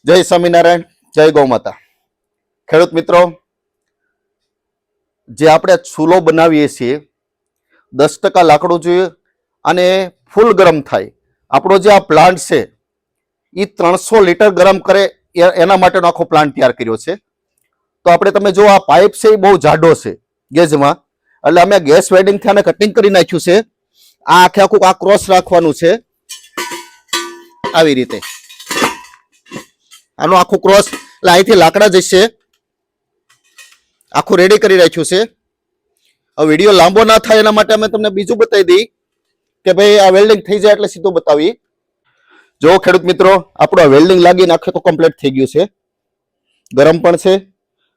જય સ્વામિનારાયણ, જય ગૌ માતા. ખેડૂત મિત્રો, જે આપણે ચૂલો બનાવીએ છીએ 10% લાકડું જોઈએ અને ફૂલ ગરમ થાય. આપણો જે આ પ્લાન્ટ છે એ 300 લીટર ગરમ કરે એના માટેનો આખો પ્લાન્ટ તૈયાર કર્યો છે. તો આપણે તમે જો આ પાઇપ છે એ બહુ જાડો છે ગેજમાં, એટલે અમે ગેસ વેલ્ડિંગથી આને કટિંગ કરી નાખ્યું છે. આ આખે આખું આ ક્રોસ રાખવાનું છે આવી રીતે, આનું આખું ક્રોસ, એટલે અહીંથી લાકડા જશે, આખું રેડી કરી રાખ્યું છે. હવે વિડીયો લાંબો ના થાય એના માટે અમે તમને બીજું બતાવી દઈ કે ભાઈ આ વેલ્ડિંગ થઈ જાય એટલે સીધું બતાવી. જો ખેડૂત મિત્રો, આપણું વેલ્ડિંગ લાગીને આખે આખું કમ્પ્લીટ થઈ ગયું છે, ગરમ પણ છે,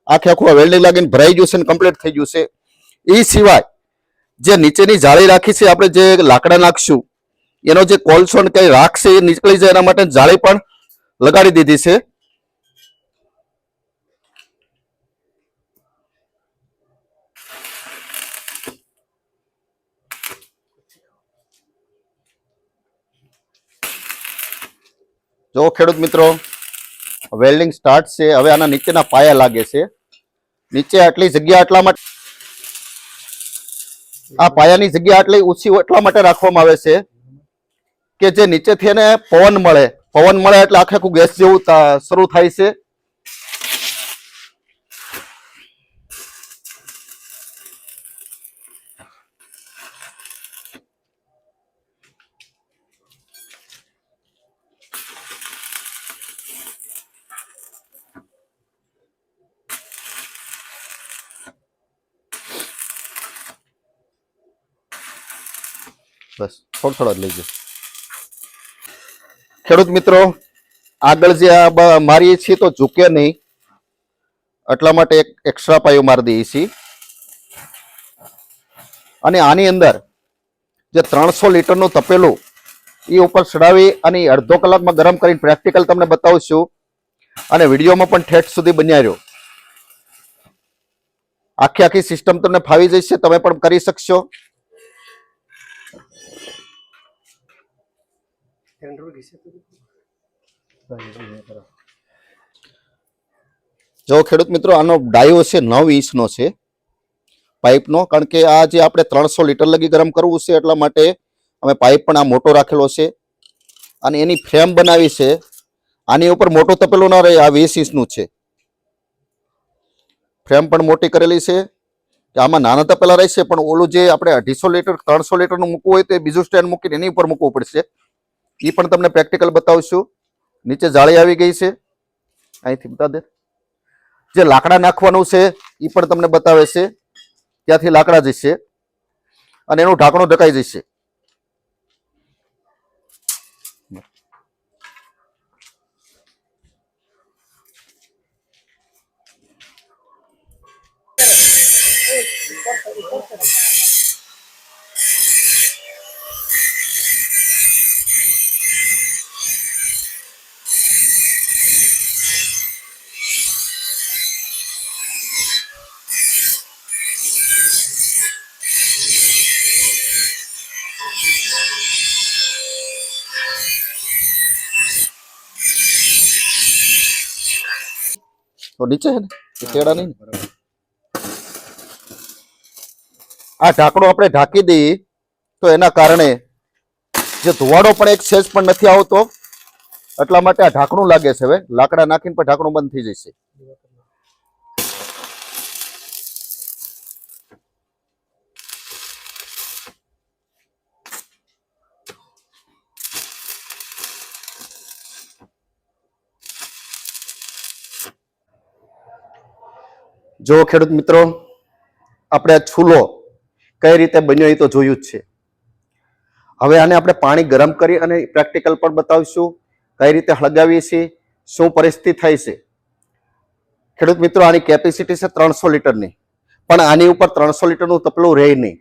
આખે આખું વેલ્ડિંગ લાગીને ભરાઈ ગયું છે અને કમ્પ્લીટ થઈ ગયું છે. એ સિવાય જે નીચેની જાળી રાખી છે, આપણે જે લાકડા નાખશું એનો જે કોલસો ને કઈ રાખશે એ નીકળી જાય એના માટે જાળી પણ લગાડી દીધી છે. જો ખેડૂત મિત્રો, વેલ્ડિંગ સ્ટાર્ટ છે. હવે આના નીચેના પાયા લાગે છે. નીચે આટલી જગ્યા એટલા માટે, આ પાયાની જગ્યા આટલી ઊંચી એટલા માટે રાખવામાં આવે છે કે જે નીચેથી એને પવન મળે એટલે આખે આખું ગેસ જેવું શરૂ થાય છે. બસ થોડો જ લઈ જાય. ખેડૂત મિત્રો, આગળ જે મારીએ છીએ તો ઝૂકે નહીં, એટલા માટે એક એક્સ્ટ્રા પાયો મારી દઈએ છીએ. અને આની અંદર જે 300 લીટરનું તપેલું એ ઉપર ચડાવી અને અડધો કલાકમાં ગરમ કરીને પ્રેક્ટિકલ તમને બતાવશું. અને વિડીયોમાં પણ ઠેઠ સુધી બન્યા રહ્યો. આખી સિસ્ટમ તમને ફાવી જશે, તમે પણ કરી શકશો. જો ખેડૂત મિત્રો, આનો ડાયો છે 9 ઇંચનો છે પાઇપનો, કારણ કે આ જે આપણે 300 લીટર લગી ગરમ કરવું છે એટલા માટે અમે પાઇપ પણ આ મોટો રાખેલો છે. અને એની ફ્રેમ બનાવી છે. આની ઉપર મોટો તપેલું ના રહે, આ 20 ઇંચનું છે. ફ્રેમ પણ મોટી કરેલી છે. આમાં નાના તપેલા રહેશે, પણ ઓલું જે આપણે 250 લીટર 300 લીટરનું મૂકવું હોય તો બીજું સ્ટેન્ડ મૂકીને એની ઉપર મૂકવું પડશે. એ પણ તમને પ્રેક્ટિકલ બતાવશું. નીચે જાળી આવી ગઈ છે, અહીંથી બતા દે. જે લાકડા નાખવાનું છે એ પણ તમને બતાવે છે. ત્યાંથી લાકડા જશે અને એનું ઢાંકણું ઢકાઈ જશે. તો નીચે છે ને તેડા નહીં. આ ઢાંકણું આપણે ઢાંકી દઈએ તો એના કારણે જે ધુવાડો પણ એક સેજ પણ નથી આવતો, એટલા માટે આ ઢાંકણું લાગે છે. હવે લાકડા નાખીને પણ ઢાંકણું બંધ થઈ જશે. જો ખેડૂત મિત્રો, આપણે આ ચૂલો કઈ રીતે બન્યો એ તો જોયું જ છે. હવે આને આપણે પાણી ગરમ કરી અને પ્રેક્ટિકલ પણ બતાવીશું, કઈ રીતે હળગાવીએ છીએ, શું પરિસ્થિતિ થાય છે. ખેડૂત મિત્રો, આની કેપેસિટી છે 300 લીટરની, પણ આની ઉપર 300 લીટરનું તપલું રહે નહીં,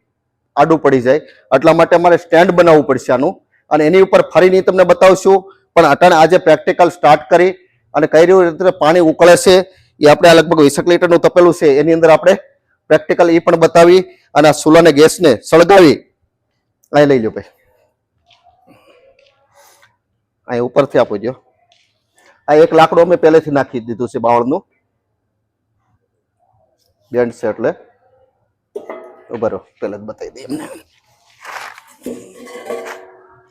આડું પડી જાય. એટલા માટે અમારે સ્ટેન્ડ બનાવવું પડશે આનું, અને એની ઉપર ફરીને તમને બતાવશું. પણ અટાણે આજે પ્રેક્ટિકલ સ્ટાર્ટ કરી અને કઈ રીતે પાણી ઉકળે છે એ આપણે આ લગભગ 20 લીટરનું તપેલું છે એની અંદર આપણે પ્રેક્ટિકલ એ પણ બતાવી અને આ ચૂલાને ગેસને સળગાવી. અહીં લઈ લો ભાઈ, અહીં ઉપરથી આપો જો. આ એક લાકડું અમે પહેલેથી નાખી દીધું છે બાવળનું, બેન્ડ છે એટલે ઉભા રહો, પહેલા જ બતાવી દઈએ એમને.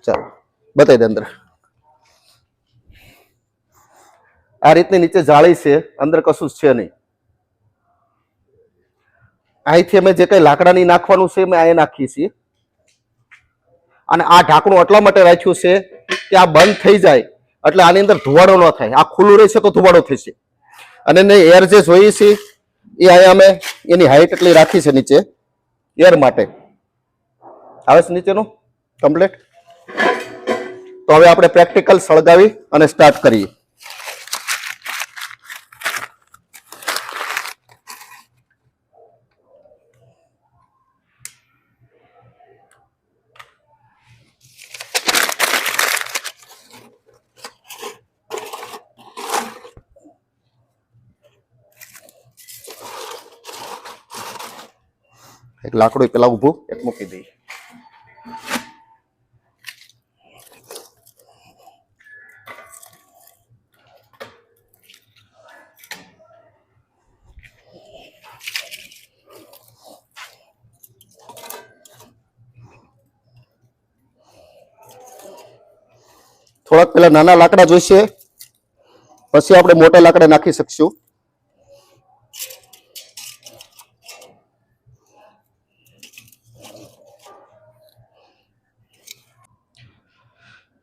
ચાલો બતાવી દે અંદર. આ રીતની નીચે જાળી છે, અંદર કશું જ છે નહીં. અહીંથી અમે જે કઈ લાકડાની નાખવાનું છે અમે અહીંયા નાખીએ છીએ. અને આ ઢાંકણું એટલા માટે રાખ્યું છે કે આ બંધ થઈ જાય એટલે આની અંદર ધુવાડો ન થાય. આ ખુલ્લું રહેશે તો ધુવાડો થશે. અને એર જે જોઈએ છે એ અહીંયા અમે એની હાઈટ એટલી રાખી છે નીચે એર માટે. આવે છે નીચેનું કમ્પ્લીટ. તો હવે આપણે પ્રેક્ટિકલ સળગાવી અને સ્ટાર્ટ કરીએ. એક લાકડું પેલા ઊભું એક મૂકી દઈએ. થોડાક પેલા નાના લાકડા જોઈશે, પછી આપણે મોટા લાકડા નાખી શકશું.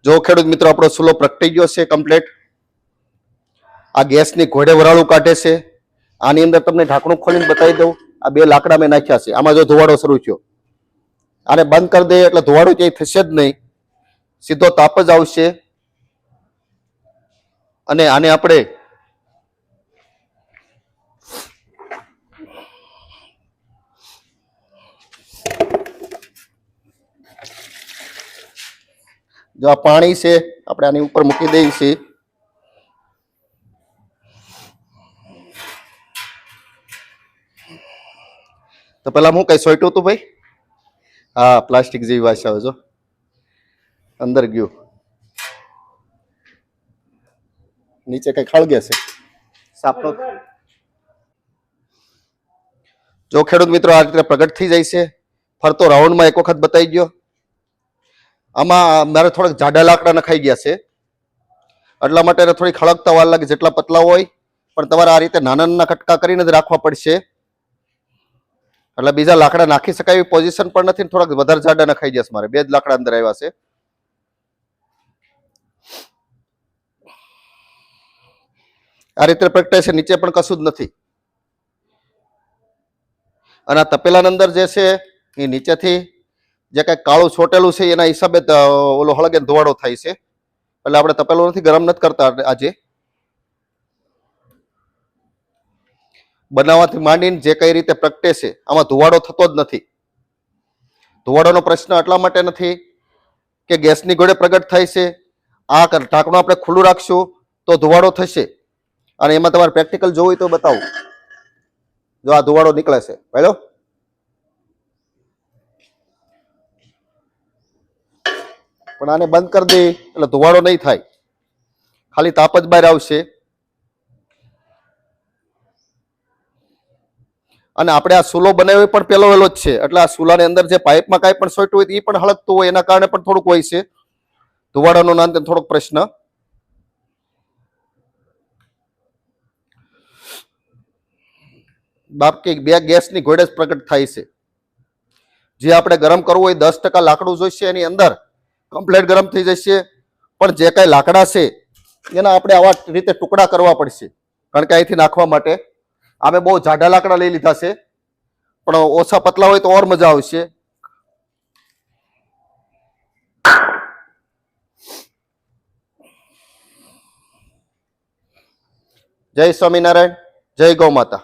જો ખેડૂત મિત્રો આપણો ચૂલો પ્રગટી ગયો છે કમ્પ્લીટ. આ ગેસની ઘોડે વરાળું કાઢે છે. આની અંદર તમને ઢાંકણું ખોલીને બતાવી દઉં. આ બે લાકડા મેં નાખ્યા છે. આમાં જો ધુવાડો શરૂ થયો, આને બંધ કરી દઈએ એટલે ધુવાડો ક્યાંય થશે જ નહીં, સીધો તાપ જ આવશે. અને આને આપણે જો આ પાણી છે આપણે આની ઉપર મૂકી દઈએ છીએ. તો પેલા હું કઈ સોટ્યું હતું ભાઈ? હા, પ્લાસ્ટિક જેવી વાસ આવે જો અંદર ગયું. નીચે કઈ ખળગે છે સાપનો. જો ખેડૂત મિત્રો આ રીતે પ્રગટ થઈ જાય છે. ફરતો રાઉન્ડમાં એક વખત બતાવી ગયો. આમાં મારે થોડાક જાડા લાકડા નખાઈ ગયા છે એટલા માટે થોડી ખળકતા વાર લાગે. જેટલા પતલા હોય પણ તમારે આ રીતે નાના નાના કટકા કરીને જ રાખવા પડશે. એટલે બીજા લાકડા નાખી શકાય એવી પોઝિશન પણ નથી. થોડાક વધારે જાડા નખાઈ જશે. મારે બે જ લાકડા અંદર આવ્યા છે. આ રીતે પ્રગટે છે. નીચે પણ કશું જ નથી. અને આ તપેલાની અંદર જે છે એ નીચેથી જે કઈ કાળું છોટેલું છે એના હિસાબે ઓલો હળગે ધોવાડો થાય છે. એટલે આપણે તપેલું નથી ગરમ નથી કરતા આજે. બનાવવાથી માંડીને જે કઈ રીતે પ્રગટે છે આમાં ધુવાડો થતો જ નથી. ધુવાડોનો પ્રશ્ન એટલા માટે નથી કે ગેસની ઘોડે પ્રગટ થાય છે. આ ઢાંકણું આપણે ખુલ્લું રાખશું તો ધુવાડો થશે. અને એમાં તમારે પ્રેક્ટિકલ જોવું હોય તો બતાવું. જો આ ધુવાડો નીકળે છે બરાબર. પણ આને બંધ કરી દે એટલે ધુવાડો નહીં થાય, ખાલી તાપ જ બહાર આવશે. અને આપણે આ સૂલો બનાવ્યો પણ પેલો વેલો જ છે એટલે આ સૂલાની અંદર જે પાઇપમાં કાંઈ પણ સોટ્યું હોય એ પણ હળગતું હોય એના કારણે પણ થોડુંક હોય છે ધુવાડાનો નામ થોડોક પ્રશ્ન. બાકી બે ગેસની ઘોડે જ પ્રગટ થાય છે. જે આપણે ગરમ કરવું હોય 10% લાકડું જોઈશે એની અંદર કમ્પ્લીટ ગરમ થઈ જશે. પણ જે કાંઈ લાકડા છે એના આપણે આવા રીતે ટુકડા કરવા પડશે કારણ કે અહીંથી નાખવા માટે. અમે બહુ જાડા લાકડા લઈ લીધા છે પણ ઓછા પતલા હોય તો ઓર મજા આવશે. જય સ્વામિનારાયણ, જય ગૌ માતા.